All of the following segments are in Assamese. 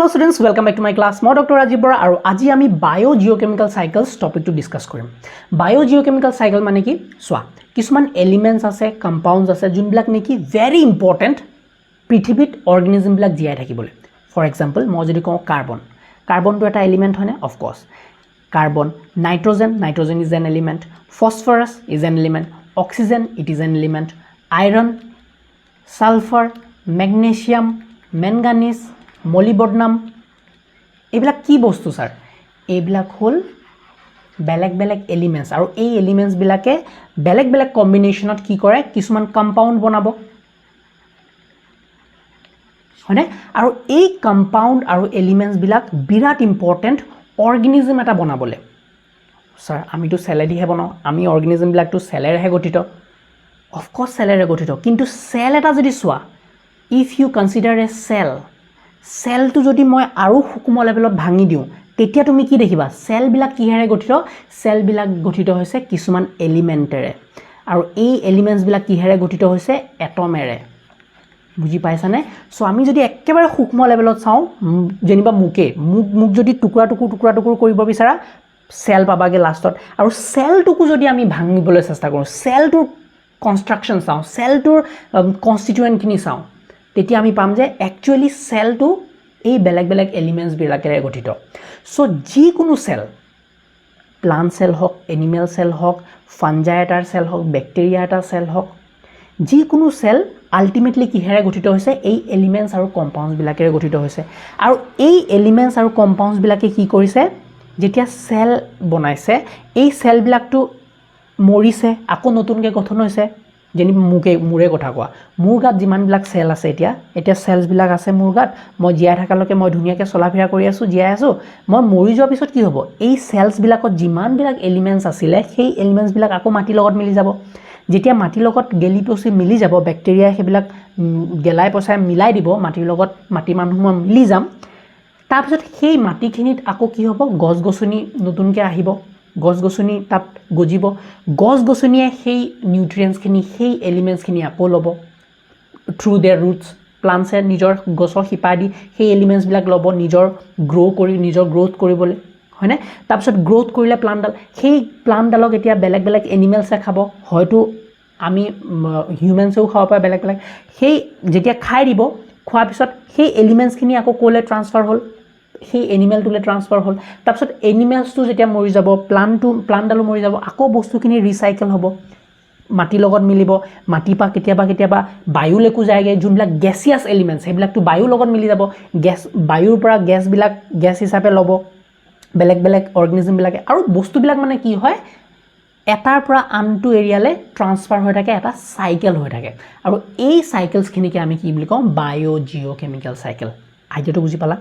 Hello students, welcome back to my class. মই ডক্টৰ ৰাজীৱ বৰা আৰু আজি আমি বায়োজিঅ'কেমিকেল সাইকেলছ টপিকটো ডিসকাস কৰিম। বায়োজিঅ'কেমিকেল সাইকেল মানে কি? সোৱা কিছুমান এলিমেন্টস আছে, কম্পাউণ্ডস আছে যোনবিলাক নেকি ভেৰি ইম্পৰ্টেন্ট পৃথিৱীত অৰ্গানিজম বিলাক জীয়াই থাকিবলৈ। ফৰ এক্সাম্পল মই যদি কওঁ কাৰ্বন, কাৰ্বনটো এটা এলিমেন্ট হয়নে? Of course carbon, nitrogen is an element, phosphorus is an element, oxygen it is an element, iron, sulphur, magnesium, manganese, molybdenum, এইবিলাক কি বস্তু স্যাৰ? এইবিলাক হল বেলেগ বেলেগ এলিমেন্টস আৰু এই এলিমেন্টস বিলাকে বেলেগ বেলেগ কম্বিনেশনত কি কৰে? কিছুমান কম্পাউণ্ড বনাব হয়নে? আৰু এই কম্পাউণ্ড আৰু এলিমেন্টস বিলাক বিৰাট ইম্পৰ্টেন্ট অৰ্গানিজম এটা বনাবলে। স্যাৰ আমিতো সেলেদিহে বনাও, আমি অৰ্গানিজম বিলাকটো সেলেৰেহে গঠিত। অফ কোৰ্স সেলেৰে গঠিত, কিন্তু সেল এটা যদি চোৱা, ইফ ইউ কনসিডাৰ এ সেলটো যদি মই আৰু সূক্ষ্ম লেভেলত ভাঙি দিওঁ তেতিয়া তুমি কি দেখিবা? সেলবিলাক কিহেৰে গঠিত? সেলবিলাক গঠিত হৈছে কিছুমান এলিমেন্টেৰে আৰু এই এলিমেন্টছবিলাক কিহেৰে গঠিত হৈছে? এটমেৰে। বুজি পাইছানে? সো আমি যদি একেবাৰে সূক্ষ্ম লেভেলত চাওঁ, যেনিবা মুক যদি টুকুৰা টুকুৰ কৰিব বিচাৰা সেল পাবাগে লাষ্টত, আৰু সেলটোকো যদি আমি ভাঙিবলৈ চেষ্টা কৰোঁ, সেলটোৰ কনষ্ট্ৰাকশন চাওঁ, সেলটোৰ কনস্টিটুয়েন্টখিনি চাওঁ, তেতিয়া আমি পাম যে একচুয়ালি সেলটো এই বেলেগ বেলেগ এলিমেন্টস বিলাকেৰে গঠিত। সো যিকোনো সেল, প্লান্ট সেল হওক, এনিমেল সেল হওক, ফাঞ্জাই এটাৰ সেল হওক, বেক্টেৰিয়া এটাৰ সেল হওক, যিকোনো সেল আল্টিমেটলি কিহেৰে গঠিত হৈছে? এই এলিমেন্টস আৰু কম্পাউণ্ডস বিলাকেৰে গঠিত হৈছে। আৰু এই এলিমেন্টস আৰু কম্পাউণ্ডস বিলাকে কি কৰিছে? যেতিয়া সেল বনাইছে, এই সেলবিলাকটো মৰিছে, আকৌ নতুনকৈ গঠন হৈছে। যেনি মোৰে কথা কোৱা, মোৰ গাত যিমানবিলাক সেল আছে, এতিয়া সেলছবিলাক আছে মোৰ গাত, মই জীয়াই থকালৈকে মই ধুনীয়াকৈ চলা ফিৰা কৰি আছোঁ, জীয়াই আছোঁ। মই মৰি যোৱাৰ পিছত কি হ'ব? এই সেলছবিলাকত যিমানবিলাক এলিমেন্টস আছিলে সেই এলিমেন্টছবিলাক আকৌ মাটিৰ লগত মিলি যাব। যেতিয়া মাটিৰ লগত গেলি পচি মিলি যাব, বেক্টেৰিয়াই সেইবিলাক গেলাই পচাই মিলাই দিব মাটিৰ লগত, মাটি মানুহ মই মিলি যাম। তাৰপিছত সেই মাটিখিনিত আকৌ কি হ'ব? গছ গছনি নতুনকৈ আহিব, গছ গছনি তাত গজিব, গছ গছনিয়ে সেই নিউট্ৰিয়েন্টছখিনি, সেই এলিমেন্টছখিনি আকৌ ল'ব থ্ৰু দেয়াৰ ৰুটছ। প্লাণ্টছে নিজৰ গছৰ শিপা দি সেই এলিমেন্টছবিলাক ল'ব নিজৰ গ্ৰ'থ কৰিবলৈ, হয়নে? তাৰপিছত গ্ৰ'থ কৰিলে প্লাণ্টডাল, সেই প্লাণ্টডালক এতিয়া বেলেগ বেলেগ এনিমেলছে খাব, হয়তো আমি হিউমেনছেও খাব পাৰে বেলেগ বেলেগ। সেই যেতিয়া খাই দিব, খোৱাৰ পিছত সেই এলিমেন্টছখিনি আকৌ ক'লৈ ট্ৰান্সফাৰ হ'ল? সেই এনিমেলটোলৈ ট্ৰান্সফাৰ হ'ল। তাৰপিছত এনিমেলছটো যেতিয়া মৰি যাব, প্লাণ্টডালো মৰি যাব, আকৌ বস্তুখিনি ৰিচাইকেল হ'ব, মাটিৰ লগত মিলিব, মাটিৰ পৰা কেতিয়াবা বায়ুলৈকো যায়গৈ। যোনবিলাক গেছিয়াছ এলিমেন্টছ সেইবিলাকতো বায়ুৰ লগত মিলি যাব, বায়ুৰ পৰা গেছ হিচাপে ল'ব বেলেগ বেলেগ অৰ্গানিজমবিলাকে। আৰু বস্তুবিলাক মানে কি হয়? এটাৰ পৰা আনটো এৰিয়ালৈ ট্ৰান্সফাৰ হৈ থাকে, এটা চাইকেল হৈ থাকে। আৰু এই চাইকেলছখিনিকে আমি কি বুলি কওঁ? বায়োজিঅ'কেমিকেল চাইকেল। আইডিয়াটো বুজি পালা?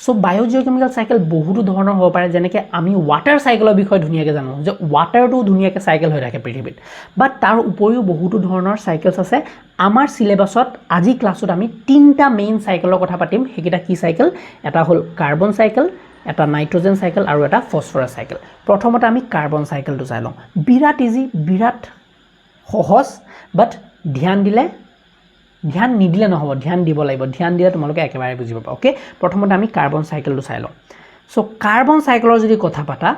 সো বায়োজিঅ'কেমিকেল চাইকেল বহুতো ধৰণৰ হ'ব পাৰে। যেনেকৈ আমি ৱাটাৰ চাইকেলৰ বিষয়ে ধুনীয়াকৈ জানো যে ৱাটাৰটো ধুনীয়াকৈ চাইকেল হৈ থাকে পৃথিৱীত, বাট তাৰ উপৰিও বহুতো ধৰণৰ চাইকেলছ আছে। আমাৰ চিলেবাছত আজি ক্লাছত আমি 3টা মেইন চাইকেলৰ কথা পাতিম। সেইকেইটা কি চাইকেল? এটা হ'ল কাৰ্বন চাইকেল, এটা নাইট্ৰজেন চাইকেল আৰু এটা ফসফৰাছ চাইকেল। প্ৰথমতে আমি কাৰ্বন চাইকেলটো চাই লওঁ। বিৰাট ইজি, বিৰাট সহজ, বাট ধ্যান নিদিলে নহ'ব, ধ্যান দিব লাগিব। ধ্যান দিলে তোমালোকে একেবাৰে বুজি পাবা। অ'কে, প্ৰথমতে আমি কাৰ্বন চাইকেলটো চাই লওঁ। চ' কাৰ্বন চাইকেলৰ যদি কথা পাতা,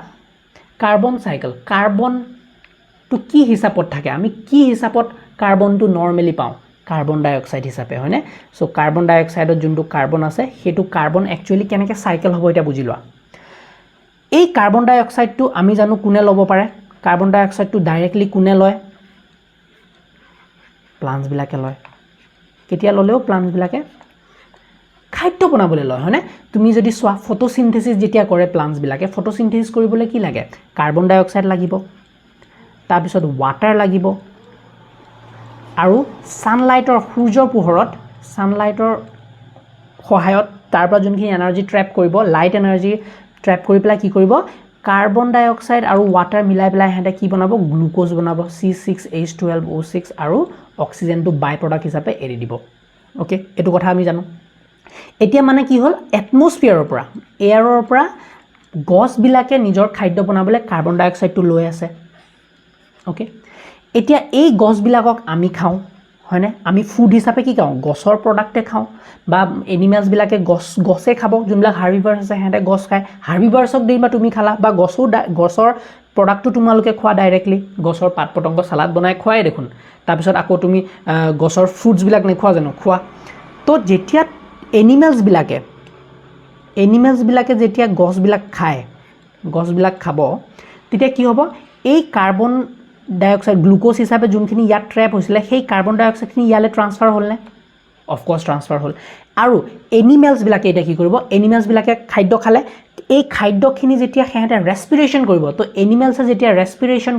কাৰ্বনটো কি হিচাপত থাকে? আমি কি হিচাপত কাৰ্বনটো নৰ্মেলি পাওঁ? কাৰ্বন ডাই অক্সাইড হিচাপে, হয়নে? চ' কাৰ্বন ডাই অক্সাইডত যোনটো কাৰ্বন আছে সেইটো কাৰ্বন একচুৱেলি কেনেকৈ চাইকেল হ'ব এতিয়া বুজি লোৱা। এই কাৰ্বন ডাই অক্সাইডটো আমি জানো কোনে ল'ব পাৰে? কাৰ্বন ডাই অক্সাইডটো ডাইৰেক্টলি কোনে লয়? প্লাণ্টছবিলাকে লয়। কেতিয়া ল'লেও প্লাণ্টছবিলাকে খাদ্য বনাবলৈ লয়, হয়নে? তুমি যদি চোৱা, ফটোচিনথেচিছ যেতিয়া কৰে প্লাণ্টছবিলাকে, ফটোচিনথেচিছ কৰিবলৈ কি লাগে? কাৰ্বন ডাই অক্সাইড লাগিব, তাৰপিছত ৱাটাৰ লাগিব, আৰু ছানলাইটৰ, সূৰ্যৰ পোহৰত ছানলাইটৰ সহায়ত তাৰ পৰা যোনখিনি এনাৰ্জি ট্ৰেপ কৰিব, লাইট এনাৰ্জি ট্ৰেপ কৰি পেলাই কি কৰিব? কাৰ্বন ডাই অক্সাইড আৰু ৱাটাৰ মিলাই পেলাই সিহঁতে কি বনাব? গ্লুক'জ বনাব, C6H12O6, আৰু অক্সিজেনটো বাই প্ৰডাক্ট হিচাপে এৰি দিব। অ'কে, এইটো কথা আমি জানো। এতিয়া মানে কি হ'ল? এটমছফিয়াৰৰ পৰা, এয়াৰৰ পৰা গছবিলাকে নিজৰ খাদ্য বনাবলৈ কাৰ্বন ডাই অক্সাইডটো লৈ আছে। অ'কে, এতিয়া এই গছবিলাকক আমি খাওঁ, হয়নে আমি ফুড হিচাপে কি খাওঁ গছৰ প্ৰডাক্টে খাওঁ বা এনিমেলছবিলাকে গছে খাব যোনবিলাক হাৰ্বিভাৰ্ছ আছে সিহঁতে গছ খায় হাৰ্বিভাৰ্ছক দেই বা তুমি খালা বা গছৰ প্ৰডাক্টটো তোমালোকে খোৱা ডাইৰেক্টলি গছৰ পাত পতংগ চালাড বনাই খোৱাই দেখোন তাৰপিছত আকৌ তুমি গছৰ ফ্ৰুটছবিলাক নেখোৱা জানো খোৱা তো যেতিয়া এনিমেলছবিলাকে যেতিয়া গছবিলাক খায় গছবিলাক খাব তেতিয়া কি হ'ব এই কাৰ্বন ডাই অক্সাইড গ্লুকোজ হিচাপে যোনখিনি ইয়াত ট্ৰেপ হৈছিলে সেই কাৰ্বন ডাই অক্সাইডখিনি ইয়ালৈ ট্ৰান্সফাৰ হ'লনে অফক'ৰ্ছ ট্ৰান্সফাৰ হ'ল আৰু এনিমেলছবিলাকে এতিয়া কি কৰিব এনিমেলছবিলাকে খাদ্য খালে এই খাদ্যখিনি যেতিয়া সিহঁতে ৰেছপিৰেশ্যন কৰিব তো এনিমেলছে যেতিয়া ৰেছপিৰেশ্যন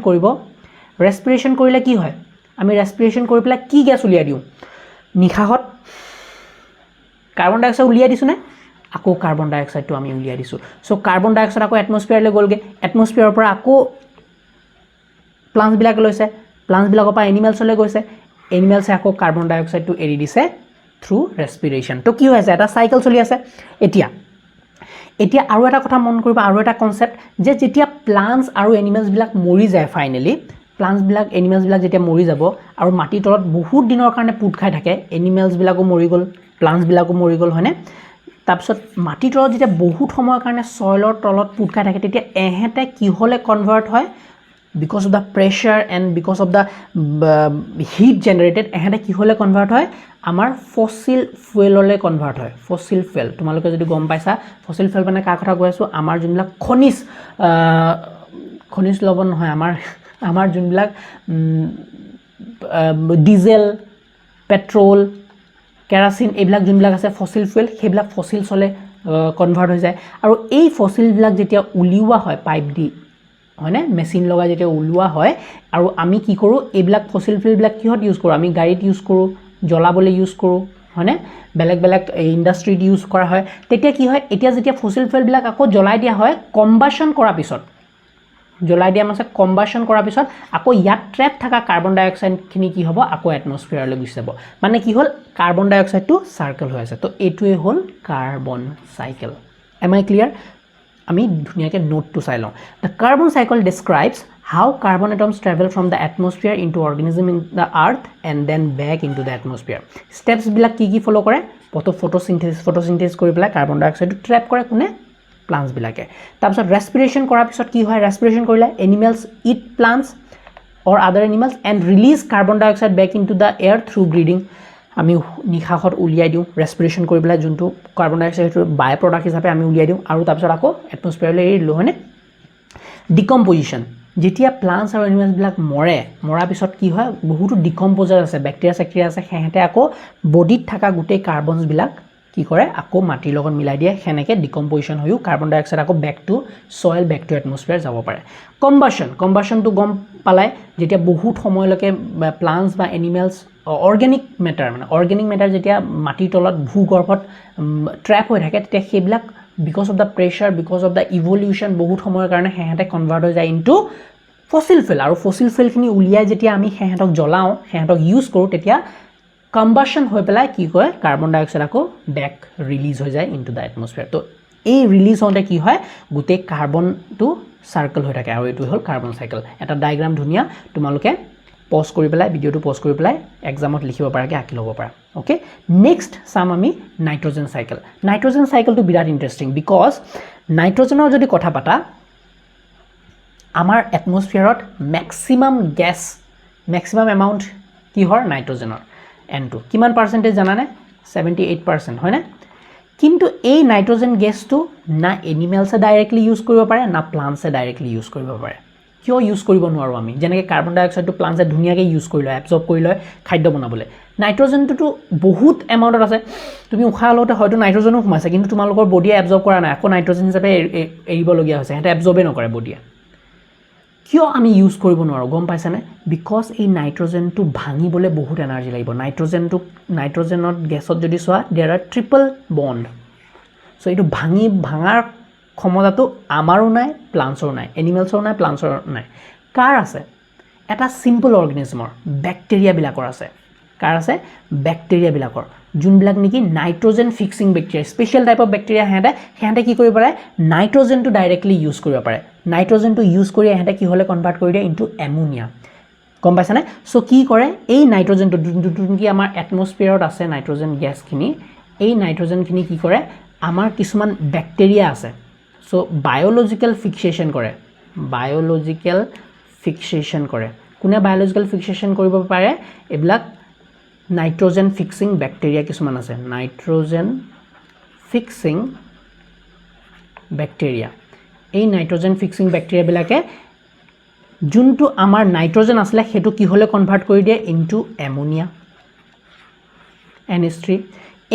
কৰিলে কি হয় আমি ৰেছপিৰেশ্যন কৰি পেলাই কি গেছ উলিয়াই দিওঁ নিশাহত কাৰ্বন ডাই অক্সাইড উলিয়াই দিছোঁ নে আকৌ কাৰ্বন ডাই অক্সাইডটো আমি উলিয়াই দিছোঁ চ' কাৰ্বন ডাই অক্সাইড আকৌ এটমস্ফিয়াৰলৈ গ'লগৈ এটমস্ফিয়াৰৰ পৰা আকৌ প্লাণ্টছবিলাকে লৈছে প্লাণ্টছবিলাকৰ পৰা এনিমেলছলৈ গৈছে এনিমেলছে আকৌ কাৰ্বন ডাই অক্সাইডটো এৰি দিছে থ্ৰু ৰেছপিৰেশ্যন তো কি হৈ আছে এটা চাইকেল চলি আছে এতিয়া আৰু এটা কথা মন কৰিব আৰু এটা কনচেপ্ট যে যেতিয়া প্লাণ্টছ আৰু এনিমেলছবিলাক মৰি যায় ফাইনেলি এনিমেলছবিলাক যেতিয়া মৰি যাব আৰু মাটিৰ তলত বহুত দিনৰ কাৰণে পোত খাই থাকে এনিমেলছবিলাকো মৰি গ'ল প্লাণ্টছবিলাকো মৰি গ'ল হয়নে তাৰপিছত মাটিৰ তলত যেতিয়া বহুত সময়ৰ কাৰণে ছইলৰ তলত পোত খাই থাকে তেতিয়া এহেঁতে কিহলে কনভাৰ্ট হয় because of the pressure and because of the heat generated এহেঁতে কিহলে কনভাৰ্ট হয় আমাৰ ফসিল ফুয়েললৈ কনভাৰ্ট হয় ফসিল ফুয়েল তোমালোকে যদি গম পাইছা ফসিল ফুয়েল মানে কাৰ কথা কৈ আছোঁ আমাৰ যোনবিলাক খনিজ লৱণ নহয় আমাৰ যোনবিলাক ডিজেল পেট্ৰল কেৰাচিন এইবিলাক যোনবিলাক আছে ফসিল ফুয়েল সেইবিলাক ফসিলছলৈ কনভাৰ্ট হৈ যায় আৰু এই ফসিলবিলাক যেতিয়া উলিওৱা হয় পাইপ দি হয়নে মেচিন লগাই যেতিয়া উলিওৱা হয় আৰু আমি কি কৰোঁ এইবিলাক ফসিল ফুয়েলবিলাক কিহত ইউজ কৰোঁ আমি গাড়ীত ইউজ কৰোঁ জ্বলাবলৈ ইউজ কৰোঁ হয়নে বেলেগ ইণ্ডাষ্ট্ৰিত ইউজ কৰা হয় তেতিয়া কি হয় এতিয়া যেতিয়া ফসিল ফুয়েলবিলাক আকৌ জ্বলাই দিয়া হয় কম্বাশ্যন কৰাৰ পিছত আকৌ ইয়াত ট্ৰেপ থকা কাৰ্বন ডাই অক্সাইডখিনি কি হ'ব আকৌ এটমস্ফিয়াৰলৈ গুচি যাব মানে কি হ'ল কাৰ্বন ডাই অক্সাইডটো চাৰ্কেল হৈ আছে তো এইটোৱে হ'ল carbon cycle am I clear আমি ধুনীয়াকৈ নোটটো চাই লওঁ the carbon cycle describes how carbon atoms travel from the atmosphere into organism in the earth and then back into the atmosphere ষ্টেপছবিলাক কি ফ'ল' কৰে ফটোচিনথেচিছ কৰি পেলাই কাৰ্বন ডাই অক্সাইডটো ট্ৰেপ কৰে কোনে প্লাণ্টছবিলাকে তাৰপিছত ৰেছপিৰেশ্যন কৰাৰ পিছত কি হয় ৰেছপিৰেশ্যন কৰিলে animals it plants or other animals and release carbon dioxide back into the air through breathing আমি নিশাহত উলিয়াই দিওঁ ৰেছপিৰেশ্যন কৰি পেলাই যোনটো কাৰ্বন ডাই অক্সাইড সেইটো বাই প্ৰডাক্ট হিচাপে আমি উলিয়াই দিওঁ আৰু তাৰপিছত আকৌ এটমস্ফিয়াৰলৈ এৰি দিলোঁ হয়নে ডিকম্পজিশ্যন যেতিয়া প্লাণ্টছ আৰু এনিমেলছবিলাক মৰাৰ পিছত কি হয় বহুতো ডিকম্প'জাৰ আছে বেক্টেৰিয়া আছে সিহঁতে আকৌ বডিত থকা গোটেই কাৰ্বনছবিলাক কি কৰে আকৌ মাটিৰ লগত মিলাই দিয়ে সেনেকৈ ডিকম্পজিশ্যন হৈও কাৰ্বন ডাই অক্সাইড আকৌ back to soil back to এটমস্ফিয়াৰ যাব পাৰে কম্বাশ্যনটো গম পালাই যেতিয়া বহুত সময়লৈকে প্লাণ্টছ বা এনিমেলছ অৰ্গেনিক মেটাৰ যেতিয়া মাটিৰ তলত ভূগৰ্ভত ট্ৰেপ হৈ থাকে তেতিয়া সেইবিলাক because of the pressure because of the evolution বহুত সময়ৰ কাৰণে সিহঁতে কনভাৰ্ট হৈ যায় ইনটু ফসিল ফুয়েল আৰু ফসিল ফুয়েলখিনি উলিয়াই যেতিয়া আমি সিহঁতক জ্বলাওঁ সিহঁতক ইউজ কৰোঁ তেতিয়া কম্বাশ্যন হৈ পেলাই কি কয় কাৰ্বন ডাই অক্সাইড আকৌ বেক ৰিলিজ হৈ যায় ইনটু দ্য এটমস্ফিয়াৰ তো এই ৰিলিজ হওঁতে কি হয় গোটেই কাৰ্বনটো চাৰ্কেল হৈ থাকে আৰু এইটো হ'ল কাৰ্বন চাইকেল এটা ডায়েগ্ৰাম ধুনীয়া তোমালোকে পজ কৰি পেলাই ভিডিঅ'টো পজ কৰি পেলাই এক্সামত লিখিব পৰাকৈ আঁকি ল'ব পাৰা অ'কে নেক্সট চাম আমি নাইট্ৰজেন চাইকেলটো বিৰাট ইণ্টাৰেষ্টিং বিকজ নাইট্ৰজেনৰ যদি কথা পাতা আমাৰ এটমস্ফিয়াৰত মেক্সিমাম এমাউণ্ট কিহৰ নাইট্ৰজেনৰ এনটো কিমান পাৰ্চেণ্টেজ জানানে 78% হয়নে কিন্তু এই নাইট্ৰজেন গেছটো না এনিমেলছে ডাইৰেক্টলি ইউজ কৰিব পাৰে না প্লাণ্টছে ডাইৰেক্টলি ইউজ কৰিব পাৰে কিয় ইউজ কৰিব নোৱাৰোঁ আমি যেনেকৈ কাৰ্বন ডাই অক্সাইডটো প্লাণ্টছে ধুনীয়াকৈ ইউজ কৰি লয় এবজৰ্ব কৰি লয় খাদ্য বনাবলৈ নাইট্ৰজেনটোতো বহুত এমাউণ্টত আছে তুমি উশাহ লওঁতে হয়তো নাইট্ৰজেনো সোমাইছে কিন্তু তোমালোকৰ বডিয়ে এবজৰ্ব কৰা নাই আকৌ নাইট্ৰজেন হিচাপে এৰিবলগীয়া হৈছে সিহঁতে এবজৰ্বেই নকৰে বডিয়ে কিয় আমি ইউজ কৰিব নোৱাৰোঁ গম পাইছানে বিকজ এই নাইট্ৰজেনটো ভাঙিবলৈ বহুত এনাৰ্জি লাগিব নাইট্ৰজেনত গেছত যদি চোৱা দেৰ আৰ ট্ৰিপল বণ্ড চ' এইটো ভাঙাৰ ক্ষমতাটো আমাৰো নাই প্লাণ্টছৰো নাই এনিমেলছৰো নাই প্লাণ্টছৰো নাই কাৰ আছে এটা চিম্পল অৰ্গেনিজমৰ বেক্টেৰিয়াবিলাকৰ আছে কাৰ আছে বেক্টেৰিয়াবিলাকৰ যোনবিলাক নেকি nitrogen fixing bacteria special type of bacteria সিহঁতে কি কৰিব পাৰে নাইট্ৰজেনটো ডাইৰেক্টলি ইউজ কৰিব পাৰে নাইট্ৰজেনটো ইউজ কৰি সিহঁতে কি হ'লে কনভাৰ্ট কৰি দিয়ে ইনটু এমোনিয়া গম পাইছানে সো কি কৰে এই নাইট্ৰজেনটো কি আমাৰ এটমস্ফিয়াৰত আছে নাইট্ৰজেন গেছখিনি এই নাইট্ৰজেনখিনি কি কৰে আমাৰ কিছুমান ব্যাকটেৰিয়া আছে সো বায়োলজিক্যাল ফিক্সেশন কৰে বায়োলজিক্যাল ফিক্সেশন কৰে কোনে বায়োলজিক্যাল ফিক্সেশন কৰিব পাৰে এবিলাক নাইট্ৰজেন ফিক্সিং ব্যাকটেৰিয়া কিছুমান আছে নাইট্ৰজেন ফিক্সিং ব্যাকটেৰিয়া এই নাইট্ৰজেন ফিক্সিং ব্যাকটেৰিয়া বিলাকে যোনটো আমাৰ নাইট্ৰজেন আসলে হেতু কি হলে কনভাৰ্ট কৰি দিয়ে into ammonia NH3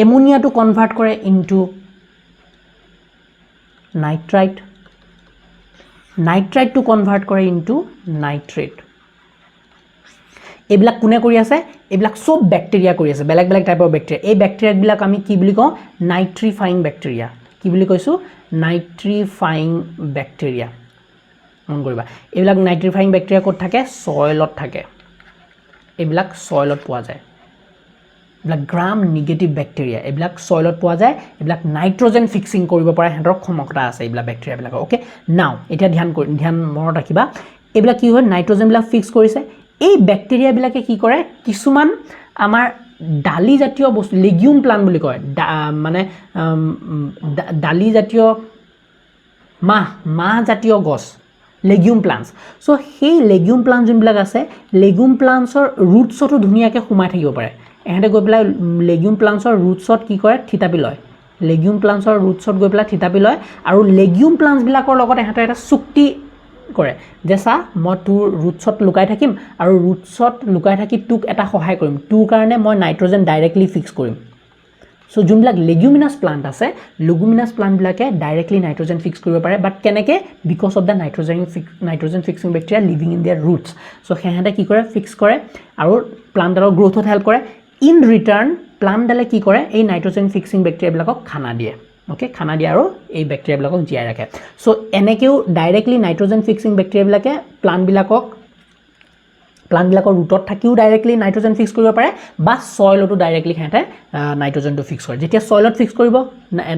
ammonia to convert কৰে into nitrite nitrite to convert কৰে ইনটু নাইট্ৰেট এইবিলাক কোনে কৰি আছে এইবিলাক সব ব্যাকটেৰিয়া কৰি আছে বেলেগ বেলেগ টাইপৰ ব্যাকটেৰিয়া এই ব্যাকটেৰিয়া বিলাক আমি কি বুলি কওঁ নাইট্ৰিফাইং ব্যাকটেৰিয়া কি বুলি কৈছো নাইট্ৰিফাইং ব্যাকটেৰিয়া মন কৰিবা এইবিলাক নাইট্ৰিফাইং ব্যাকটেৰিয়া ক'ত থাকে সয়েলত থাকে এইবিলাক সয়েলত পোৱা যায় এইবিলাক গ্ৰাম নেগেটিভ ব্যাকটেৰিয়া এইবিলাক সয়েলত পোৱা যায় এইবিলাক নাইট্ৰজেন ফিক্সিং কৰিব পৰা হেতৰ ক্ষমতা আছে এইবিলাক ব্যাকটেৰিয়া বিলাক ওকে নাও এতিয়া ধ্যান মনত ৰাখিবা এইবিলাক কি হয় নাইট্ৰজেন বিলাক ফিক্স কৰিছে এই ব্যাকটেৰিয়া বিলাকে কি কৰে কিছুমান আমাৰ ডালি জাতীয় বস্তু লেগিউম প্লান্ট বুলি কয় মানে ডালি জাতীয় মাহ জাতীয় গছ লেগিউম প্লান্টস সো সেই লেগিউম প্লান্ট যোনবিলাক আছে লেগিউম প্লান্টছৰ ৰুটছতো ধুনিয়াকে সোমাই থাকিব পাৰে এহেতে গৈ পেলাই লেগিউম প্লান্টছৰ ৰুটছত কি কৰে থিতাপি লয় লেগিউম প্লান্টছৰ ৰুটছত গৈ পেলাই থিতাপি লয় আৰু লেগিউম প্লান্টছ বিলাকৰ লগত এহেতে এটা চুক্তি কৰে যে সা মই তোৰ ৰুটছত লুকাই থাকিম আৰু ৰুটছত লুকাই থাকি তোক এটা সহায় কৰিম তোৰ কাৰণে মই নাইট্ৰজেন ডাইৰেক্টলি ফিক্স কৰিম সো যোনবিলাক লেগুমিনাছ প্লান্ট আছে লেগুমিনাছ প্লান্ট বিলাকে ডাইৰেক্টলি নাইট্ৰজেন ফিক্স কৰিব পাৰে বাট কেনেকে because of the nitrogen fixing bacteria living in their roots so হেহেতে কি কৰে ফিক্স কৰে আৰু প্লান্টৰ গ্ৰোথত হেল্প কৰে ইন ৰিটাৰ্ন প্লান্টডালে কি কৰে এই নাইট্ৰজেন ফিক্সিং ব্যাকটেৰিয়া বিলাকক খানা দিয়ে ওকে খানা দিয়ে আৰু এই ব্যাকটেৰিয়া বিলাকক জিয়াই ৰাখে সো এনেকেও ডাইৰেক্টলি নাইট্ৰজেন ফিক্সিং ব্যাকটেৰিয়া বিলাকে প্লান্ট বিলাকৰ ৰুটত থাকিও ডাইৰেক্টলি নাইট্ৰজেন ফিক্স কৰিব পাৰে বা সয়েলটো ডাইৰেক্টলি হেতে নাইট্ৰজেনটো ফিক্স কৰে যেতিয়া সয়েলত ফিক্স কৰিব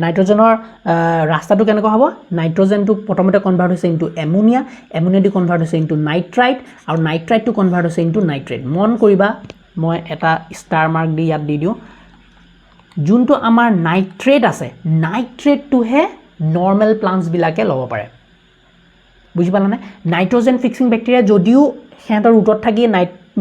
নাইট্ৰজেনৰ ৰাস্তাটো কেনেকৈ হ'ব নাইট্ৰজেনটো প্ৰথমতে কনভাৰ্ট হৈছে ইনটু এমোনিয়া এমোনিয়াটো কনভাৰ্ট হৈছে ইনটু নাইট্ৰাইট আৰু নাইট্ৰাইটটো কনভাৰ্ট হৈছে ইনটু নাইট্ৰেট মন কৰিবা মই এটা ষ্টাৰ মাৰ্ক দি ইয়াত দি দিও যোনটো আমাৰ নাইট্ৰেট আছে নাইট্ৰেটটোহে নৰ্মেল প্লান্টছ বিলাকে ল'ব পাৰে বুজি পালানে নাইট্ৰজেন ফিক্সিং ব্যাকটেৰিয়া যদিও হেতৰ ৰুটত থাকি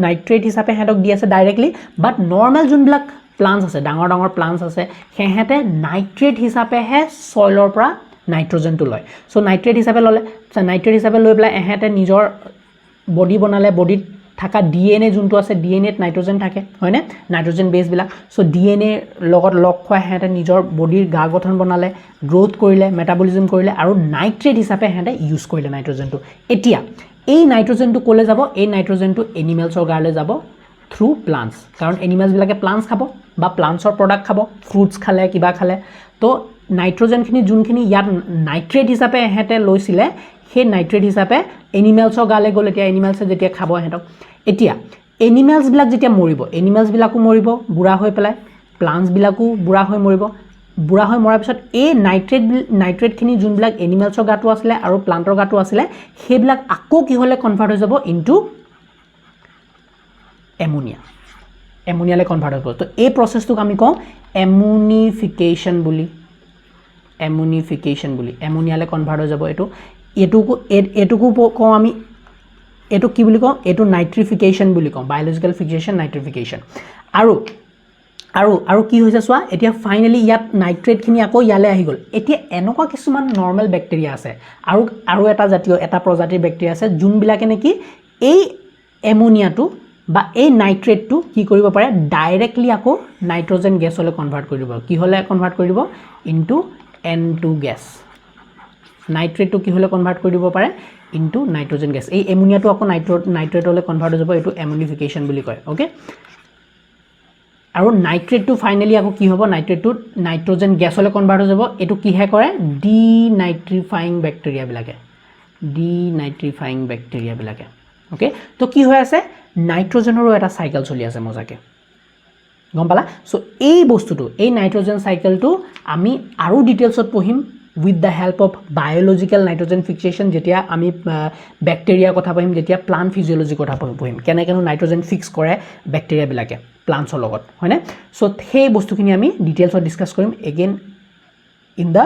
নাইট্ৰেট হিচাপে হেতক দি আছে ডাইৰেক্টলি বাট নৰ্মেল যোনবিলাক প্লান্টছ আছে ডাঙৰ প্লান্টছ আছে হেহেতে নাইট্ৰেট হিচাপে হে সয়েলৰ পৰা নাইট্ৰজেনটো লয় সো নাইট্ৰেট হিচাপে ললে নাইট্ৰেট হিচাপে লৈ পেলাই হেহেতে নিজৰ বডি বনালে বডিত থাকা ডিএনএ যোনটো আছে ডিএনএত নাইট্ৰজেন থাকে হয়নে নাইট্ৰজেন বেস বিলাক সো ডিএনএ লগত লগ খোৱা হেতে নিজৰ বডিৰ গা গঠন বনালে গ্ৰোথ কৰিলে মেটাবলিজম কৰিলে আৰু নাইট্ৰেট হিচাপে হেতে ইউজ কৰিলে নাইট্ৰজেনটো এতিয়া এই নাইট্ৰজেনটো কোলে যাব এই নাইট্ৰজেনটো এনিমেলছৰ গালে যাব থ্ৰু প্লান্টস কাৰণ এনিমেলছ বিলাকে প্লান্টস খাব বা প্লান্টছৰ প্ৰডাক্ট খাব ফ্ৰুটস খালে কিবা খালে তো নাইট্ৰজেনখিনি যোনখিনি ইয়াত নাইট্ৰেট হিচাপে হেতে লৈছিলে সেই নাইট্ৰেট হিচাপে এনিমেলছৰ গালে গ'ল এতিয়া এনিমেলছে যেতিয়া খাব হেতক এতিয়া এনিমেলছ বিলাক যেতিয়া মৰিব এনিমেলছ বিলাকো মৰিব বুঢ়া হৈ পেলাই প্লান্টস বিলাকো বুঢ়া হৈ মৰিব বুঢ়া হৈ মৰাৰ পিছত এই নাইট্ৰেটখিনি যোনবিলাক এনিমেলছৰ গাটো আছিলে আৰু প্লান্টৰ গাটো আছিলে সেইবিলাক আকৌ কি হলে কনভাৰ্ট হৈ যাব ইনটু এমোনিয়ালে কনভাৰ্ট হ'ব তো এই প্ৰসেছটোক আমি কওঁ এমোনিফিকেশন বুলি এমোনিয়ালে কনভাৰ্ট হৈ যাব এটুকু কওঁ আমি এটু কি বুলি কওঁ এটু নাইট্ৰিফিকেশন বুলি কওঁ বায়োলজিক্যাল ফিক্সেশন নাইট্ৰিফিকেশন আৰু কি হৈছে চোৱা এতিয়া ফাইনালি ইয়াত নাইট্ৰেটখিনি আকৌ ইয়ালে আহি গ'ল এতিয়া এনেকুৱা কিছুমান নৰ্মেল ব্যাকটেৰিয়া আছে আৰু এটা প্ৰজাতিৰ ব্যাকটেৰিয়া আছে যোনবিলাকে নেকি এই এমোনিয়াটো বা এই নাইট্ৰেটটো কি কৰিব পাৰে ডাইৰেক্টলি আকৌ নাইট্ৰজেন গেছলৈ কনভাৰ্ট কৰি দিব কি হলে কনভাৰ্ট কৰি দিব ইনটু N2 গেছ নাইট্ৰেটটো কি হলে কনভাৰ্ট কৰি দিব পাৰে ইনটু নাইট্ৰজেন গেছ এই এমোনিয়াটো আকৌ নাইট্ৰেটলৈ কনভাৰ্ট হৈ যাব এটো এমোনিফিকেশন বুলি কয় ওকে আৰু নাইট্ৰেটটো ফাইনালি আকৌ কি হ'ব নাইট্ৰেটটো নাইট্ৰজেন গেছলৈ কনভাৰ্ট হৈ যাব এটো কিহে কৰে ডিনাইট্ৰিফাইং ব্যাকটেৰিয়া বিলাকে ওকে তো কি হৈ আছে নাইট্ৰজেনৰো এটা সাইকেল চলি আছে মজাকে গম পালা সো এই বস্তুটো এই নাইট্ৰজেন সাইকেলটো আমি আৰু ডিটেইলছত পঢ়িম with the help of biological nitrogen fixation যেতিয়া আমি বেক্টেৰিয়াৰ কথা পঢ়িম যেতিয়া প্লাণ্ট ফিজিঅ'লজিৰ কথা পঢ়িম কেনেকৈনো নাইট্ৰজেন ফিক্স কৰে বেক্টেৰিয়াবিলাকে প্লাণ্টছৰ লগত হয়নে চ' সেই বস্তুখিনি আমি ডিটেইলছত ডিছকাছ কৰিম again in the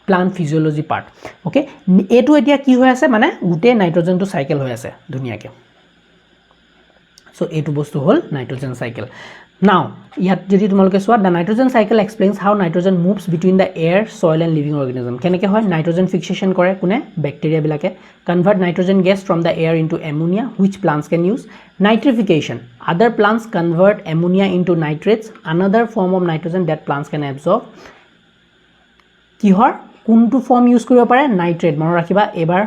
plant physiology part okay এইটো এতিয়া কি হৈ আছে মানে গোটেই নাইট্ৰজেনটো চাইকেল হৈ আছে ধুনীয়াকৈ চ' এইটো বস্তু হ'ল নাইট্ৰজেন চাইকেল নাও ইয়াত যদি তোমালোকে চোৱা the nitrogen cycle explains how nitrogen moves between the air soil and living organism কেনেকৈ হয় নাইট্ৰজেন ফিক্সেশ্যন কৰে কোনে বেক্টেৰিয়াবিলাকে convert nitrogen gas from the air into ammonia which plants can use nitrification other plants convert ammonia into nitrates another form of nitrogen that plants can absorb কিহৰ কোনটো ফৰ্ম ইউজ কৰিব পাৰে নাইট্ৰেট মনত ৰাখিবা এবাৰ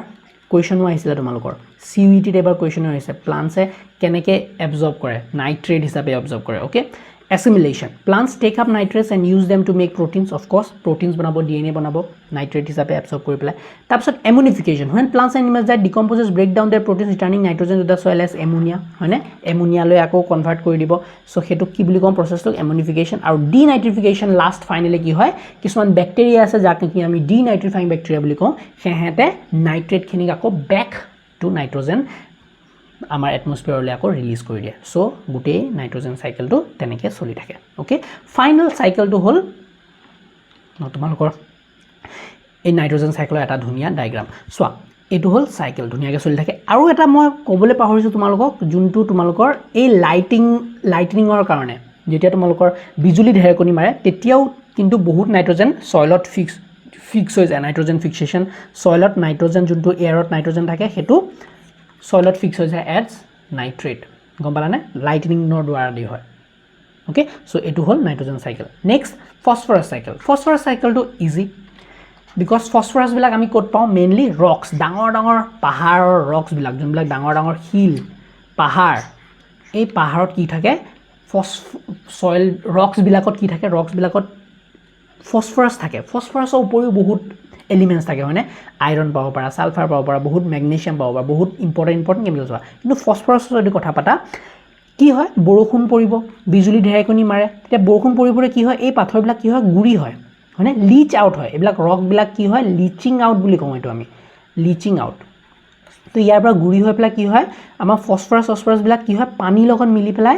কুৱেশ্যনো আহিছিলে তোমালোকৰ CUET এবাৰ কুৱেশ্যনো আহিছে প্লাণ্টছে কেনেকৈ এবজৰ্ব কৰে নাইট্ৰেট হিচাপে এবজৰ্ব কৰে okay assimilation plants take up nitrates and use them to make proteins of course proteins banabo DNA banabo nitrate hisabe absorb kori pelai tapsot ammonification when plants and animals that decomposes break down their proteins returning nitrogen to the soil as ammonia hoine ammonia loi ako convert kori dibo so hetu ki buli kom process to ammonification aru denitrification last finally ki hoy kisuman bacteria ase jak ki ami denitrifying bacteria buli kom hehete nitrate khinik ako back to nitrogen আমাৰ এটমস্ফিয়াৰলৈ আকৌ ৰিলিজ কৰি দিয়ে সো গুটেই নাইট্ৰজেন সাইকেলটো তেনেকৈ চলি থাকে ওকে ফাইনাল সাইকেলটো হ'ল তোমালোকৰ এই নাইট্ৰজেন সাইকেলৰ এটা ধুনীয়া ডায়াগ্ৰাম চোৱা এটো হ'ল সাইকেল ধুনীয়াকৈ চলি থাকে আৰু এটা মই ক'বলৈ পাহৰিছো তোমালোকক যোনটো তোমালোকৰ এই লাইটনিঙৰ কাৰণে যেতিয়া তোমালোকৰ বিজুলী ঢেৰেকনি মাৰে তেতিয়াও কিন্তু বহুত নাইট্ৰজেন সয়লত ফিক্স হৈ যায় নাইট্ৰজেন ফিক্সেশ্যন সয়লত নাইট্ৰজেন যোনটো এয়াৰত নাইট্ৰজেন থাকে হেতু সয়লত ফিক্স হৈ যায় এজ নাইট্ৰেট গম পালানে লাইটনিঙৰ দ্বাৰা দি হয় ওকে সো এটো হ'ল নাইট্ৰজেন সাইকেল নেক্সট ফসফৰাছ সাইকেলটো ইজি বিকজ ফসফৰাছ বিলাক আমি ক'ত পাওঁ মেইনলি ৰক্স ডাঙৰ ডাঙৰ পাহাৰৰ ৰক্স বিলাক যোনবিলাক ডাঙৰ ডাঙৰ হিল পাহাৰ এই পাহাৰত কি থাকে সয়েল ৰক্স বিলাকত কি থাকে ৰক্স বিলাকত ফসফৰাছ থাকে ফসফৰাছৰ উপৰিও বহুত এলিমেন্টস থাকে হয়নে আইৰন পাব পাৰা সালফাৰ পাব পাৰা বহুত ম্যাগনেসিয়াম পাব পাৰা বহুত ইম্পৰ্টেন্ট কেমিকেলছ হয় কিন্তু ফসফৰাছৰ যদি কথা পাতা কি হয় বৰষুণ পৰিব বিজুলী ঢেৰেকনি মাৰে তেতিয়া বৰষুণ পৰিবৰে কি হয় এই পাথৰবিলাক কি হয় গুৰি হয় হয়নে লিচ আউট হয় এইবিলাক ৰক বিলাক কি হয় লিচিং আউট বুলি কওঁ এটো আমি লিচিং আউট তো ইয়াৰ পৰা গুৰি হৈ পেলাই কি হয় আমাৰ ফসফৰাছ বিলাক কি হয় পানী লগত মিলি পেলাই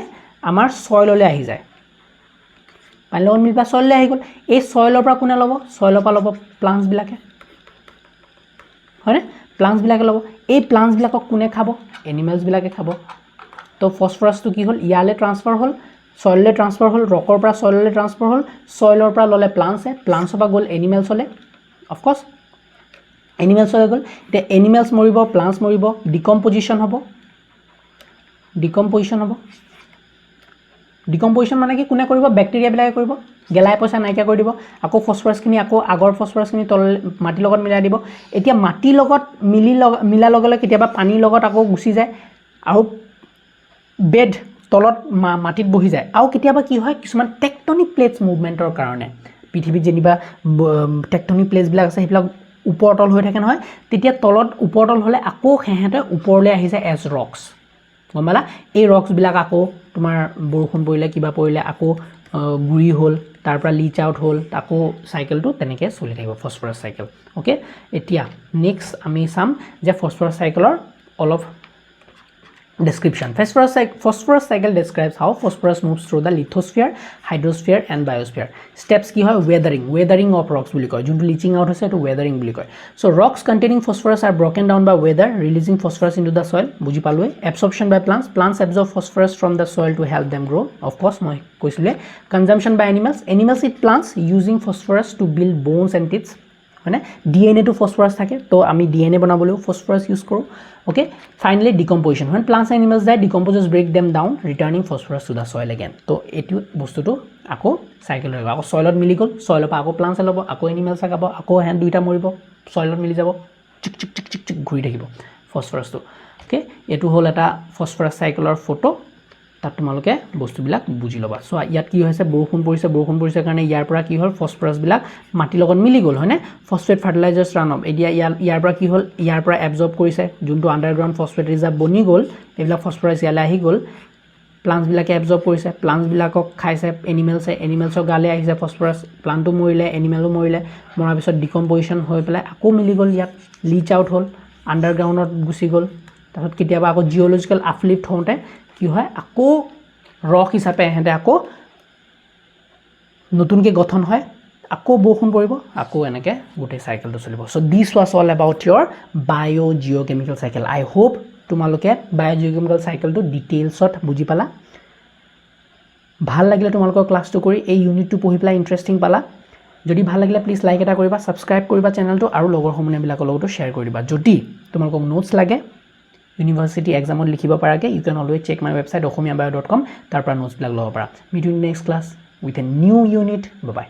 আমাৰ সয়ললৈ আহি যায় পানী লগত মিলি পেলাই সয়ললৈ আহি গ'ল এই সয়লৰ পৰা কোনে ল'ব সয়লৰ পৰা ল'ব প্লান্টছ বিলাকে হয়নে প্লান্টছ বিলাকে ল'ব এই প্লান্টছ বিলাকক কোনে খাব এনিমেলছ বিলাকে খাব তো ফসফৰাছটো কি হ'ল ইয়ালে ট্ৰান্সফাৰ হ'ল সয়ললৈ ট্ৰান্সফাৰ হ'ল ৰকৰ পৰা সয়ললৈ ট্ৰান্সফাৰ হ'ল সয়লৰ পৰা ল'লে প্লান্টছৰ পৰা গ'ল এনিমেলছলৈ অফ কোৰ্স এনিমেলছলৈ গ'ল তে এনিমেলছ মৰিব প্লান্টছ মৰিব ডিকম্পোজিশন হ'ব ডিকম্পোজিশন মানে কি কোনে কৰিব ব্যাকটেৰিয়া বিলাকে কৰিব গেলাই পইচা নাইকিয়া কৰি দিব আকৌ ফসফৰাছখিনি আকৌ আগৰ ফসফৰাছখিনি তল মাটি লগত মিলাই দিব এতিয়া মাটি লগত মিলা লগলে কেতিয়াবা পানীৰ লগত আকৌ গুচি যায় আৰু বেড তলত মাটিত বহি যায় আৰু কেতিয়াবা কি হয় কিছুমান টেকটনিক প্লেটছ মুভমেন্টৰ কাৰণে পৃথিৱীত যেনিবা টেকটনিক প্লেটছ বিলাক আছে সেইবিলাক ওপৰতল হৈ থাকে নহয় তেতিয়া তলত ওপৰতল হ'লে আকৌ হেহেতে ওপৰলৈ আহি যায় এজ ৰক্স গমলা এই ৰক্স বিলাক আকৌ তোমাৰ বৰষুণ পৰিলে কিবা পৰিলে আকৌ গুৰি হ'ল তাৰ পৰা লিচ আউট হ'ল আকৌ সাইকেলটো তেনেকৈ চলি থাকিব ফসফৰাছ সাইকেল ওকে এতিয়া নেক্সট আমি চাম যে ফসফৰাছ সাইকেলৰ অলপ description phosphorus cycle describes how phosphorus moves through the lithosphere hydrosphere and biosphere steps ki hoy weathering of rocks buli koy juntu leaching out hoise to weathering buli koy so rocks containing phosphorus are broken down by weather releasing phosphorus into the soil buji paloi absorption by plants absorb phosphorus from the soil to help them grow of course moi koisile consumption by animals eat plants using phosphorus to build bones and teeth মানে ডিএনএ টু ফসফরাস থাকে তো আমি ডিএনএ বানাবলৈও ফসফরাস ইউজ কৰো okay finally decomposition when plants and animals die decomposes break them down returning phosphorus to the soil again তো এটো বস্তুটো আকৌ সাইকেল হৈ আকৌ সয়লত মিলি গল সয়লৰ পৰা আকৌ প্লান্টছ ল'ব আকৌ এনিমেলছ খাব আকৌ হেন দুইটা মৰিব সয়লত মিলি যাব চিক চিক চিক চিক চিক ঘূৰি থাকিব ফসফৰাসটো ওকে এটো হ'ল এটা ফসফৰাস সাইকেলৰ ফটো তাত তোমালোকে বস্তুবিলাক বুজি লবা সো ইয়াত কি হৈছে বৰষুণ পৰিছে কাৰণে ইয়াৰ পৰা কি হ'ল ফসফৰাছ বিলাক মাটি লগত মিলি গ'ল হয়নে ফসফেট ফাৰ্টিলাইজাৰ্ছ ৰান অফ এতিয়া ইয়াৰ পৰা কি হ'ল ইয়াৰ পৰা এবজৰ্ব কৰিছে যোনটো আন্ডাৰগ্ৰাউণ্ড ফসফেট ৰিজাৰ্ভ বনি গ'ল এইবিলাক ফসফৰাছ ইয়ালে আহি গ'ল প্লান্টছবিলাকে এবজৰ্ব কৰিছে, প্লান্টছবিলাকক খাইছে এনিমেলছে, এনিমেলছৰ গালে আহিছে ফছফৰাছ, প্লান্টটো মৰিলে, এনিমেলো মৰিলে, মৰাৰ পিছত ডিকম্পজিশ্যন হৈ পেলাই আকৌ মিলি গ'ল ইয়াত, লিচ আউট হ'ল, আণ্ডাৰগ্ৰাউণ্ডত গুচি গ'ল, তাৰপিছত কেতিয়াবা আকৌ জিঅ'লজিকেল আপলিফ্ট হওঁতে কি হয় আকৌ ৰক হিচাপে এহেঁতে আকৌ নতুনকৈ গঠন হয়, আকৌ বৰষুণ পৰিব, আকৌ এনেকৈ গোটেই চাইকেলটো চলিব। So' this was all about your biogeochemical cycle. I hope তোমালোকে বায়'-জিঅ'কেমিকেল চাইকেলটো ডিটেইলছত বুজি পালা। ভাল লাগিলে তোমালোকৰ ক্লাছটো কৰি, এই ইউনিটটো পঢ়ি পেলাই ইণ্টাৰেষ্টিং পালা। যদি ভাল লাগিলে প্লিজ লাইক এটা কৰিবা, ছাবস্ক্ৰাইব কৰিবা চেনেলটো, আৰু লগৰ সমনীয়াবিলাকৰ লগতো শ্বেয়াৰ কৰি দিবা। যদি তোমালোকক নোটছ লাগে ইউনিভাৰ্চিটি এক্সামত লিখিব পৰাকৈ, you can always check my website অসমীয়াবায়.com, তাৰ পৰা নোটছবিলাক ল'ব পাৰা। Meet you next class with a new unit. Bye by.